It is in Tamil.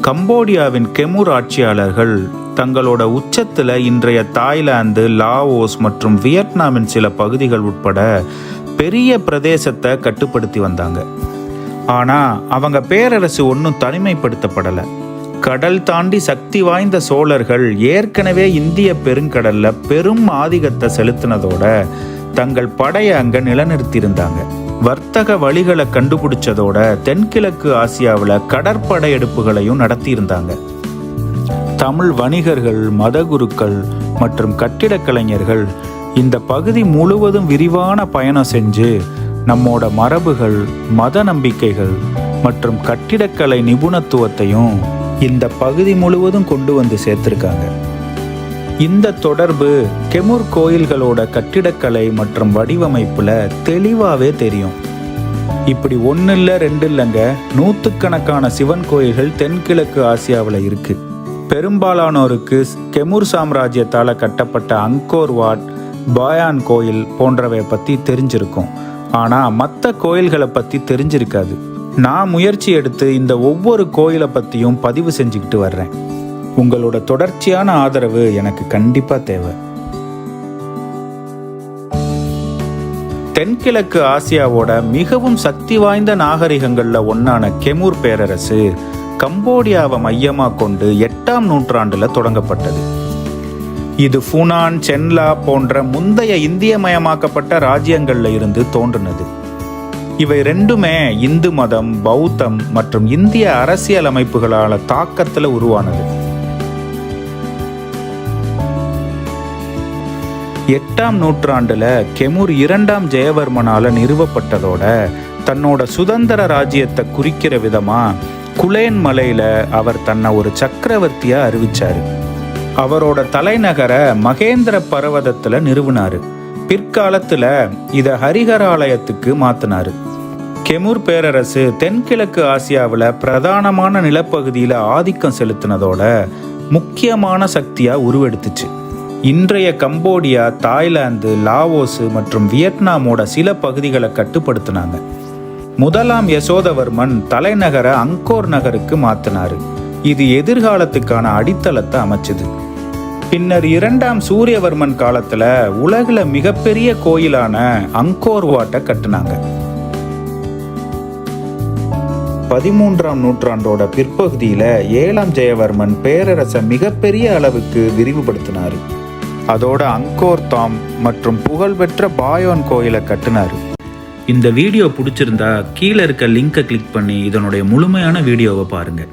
கம்போடியாவின் கெமுர் ஆட்சியாளர்கள் தங்களோட உச்சத்தில் இன்றைய தாய்லாந்து, லாவோஸ் மற்றும் வியட்நாமின் சில பகுதிகள் உட்பட பெரிய பிரதேசத்தை கட்டுப்படுத்தி வந்தாங்க. ஆனால் அவங்க பேரரசு ஒன்றும் தனிமைப்படுத்தப்படலை. கடல் தாண்டி சக்தி வாய்ந்த சோழர்கள் ஏற்கனவே இந்திய பெருங்கடல்ல பெரும் ஆதிக்கத்தை செலுத்தினதோட தங்கள் படையை அங்க நிலநிறுத்தியிருந்தாங்க. வர்த்தக வழிகளை கண்டுபிடிச்சதோட தென்கிழக்கு ஆசியாவில் கடற்படையெடுப்புகளையும் நடத்தியிருந்தாங்க. தமிழ் வணிகர்கள், மதகுருக்கள் மற்றும் கட்டிடக் கலைஞர்கள் இந்த பகுதி முழுவதும் விரிவான பயணம் செஞ்சு நம்மோட மரபுகள், மத நம்பிக்கைகள் மற்றும் கட்டிடக்கலை நிபுணத்துவத்தையும் இந்த பகுதி முழுவதும் கொண்டு வந்து சேர்த்திருக்காங்க. இந்த தொடர்பு கெமுர் கோயில்களோட கட்டிடக்கலை மற்றும் வடிவமைப்புல தெளிவாகவே தெரியும். இப்படி ஒன்று இல்லை, ரெண்டு இல்லைங்க, நூற்றுக்கணக்கான சிவன் கோயில்கள் தென்கிழக்கு ஆசியாவில் இருக்கு. பெரும்பாலானோருக்கு கெமுர் சாம்ராஜ்யத்தால் கட்டப்பட்ட அங்கோர் வாட், பாயான் கோயில் போன்றவை பற்றி தெரிஞ்சிருக்கும். ஆனால் மற்ற கோயில்களை பற்றி தெரிஞ்சிருக்காது. நான் முயற்சி எடுத்து இந்த ஒவ்வொரு கோயிலை பற்றியும் பதிவு செஞ்சுக்கிட்டு வர்றேன். உங்களோட தொடர்ச்சியான ஆதரவு எனக்கு கண்டிப்பாக தேவை. தென்கிழக்கு ஆசியாவோட மிகவும் சக்தி வாய்ந்த நாகரிகங்களில் ஒன்றான கெமுர் பேரரசு கம்போடியாவை மையமாக கொண்டு 8ஆம் நூற்றாண்டில் தொடங்கப்பட்டது. இது ஃபுனான், சென்லா போன்ற முந்தைய இந்தியமயமாக்கப்பட்ட ராஜ்யங்கள்ல இருந்து தோன்றினது. இவை ரெண்டுமே இந்து மதம், பௌத்தம் மற்றும் இந்திய அரசியல் அமைப்புகளால் தாக்கத்தில் உருவானது. 8ஆம் நூற்றாண்டுல கெமுர் 2ஆம் ஜெயவர்மனால நிறுவப்பட்டதோட தன்னோட சுதந்திர ராஜ்யத்தை குறிக்கிற விதமா குலேன் மலையில அவர் தன்னை ஒரு சக்கரவர்த்தியா அறிவிச்சாரு. அவரோட தலைநகரை மகேந்திர பர்வதத்துல நிறுவினாரு. பிற்காலத்துல இத ஹரிஹராலயத்துக்கு மாத்தினாரு. கெமுர் பேரரசு தென்கிழக்கு ஆசியாவில் பிரதானமான நிலப்பகுதியில் ஆதிக்கம் செலுத்தினதோட முக்கியமான சக்தியா உருவெடுத்துச்சு. இன்றைய கம்போடியா, தாய்லாந்து, லாவோஸ் மற்றும் வியட்நாமோட சில பகுதிகளை கட்டுப்படுத்தினாங்க. முதலாம் யசோதவர்மன் தலைநகரை அங்கோர் நகருக்கு மாத்தினாரு. இது எதிர்காலத்துக்கான அடித்தளத்தை அமைச்சது. பின்னர் 2ஆம் சூரியவர்மன் காலத்துல உலகில மிகப்பெரிய கோயிலான அங்கோர் வாட்டை கட்டினாங்க. 13ஆம் நூற்றாண்டோட பிற்பகுதியில 7ஆம் ஜெயவர்மன் பேரரசை மிகப்பெரிய அளவுக்கு விரிவுபடுத்தினாரு. அதோட அங்கோர் தாம் மற்றும் புகழ்பெற்ற பாயோன் கோயிலை கட்டினாரு. இந்த வீடியோ பிடிச்சிருந்தா கீழே இருக்க லிங்கை கிளிக் பண்ணி இதனுடைய முழுமையான வீடியோவை பாருங்க.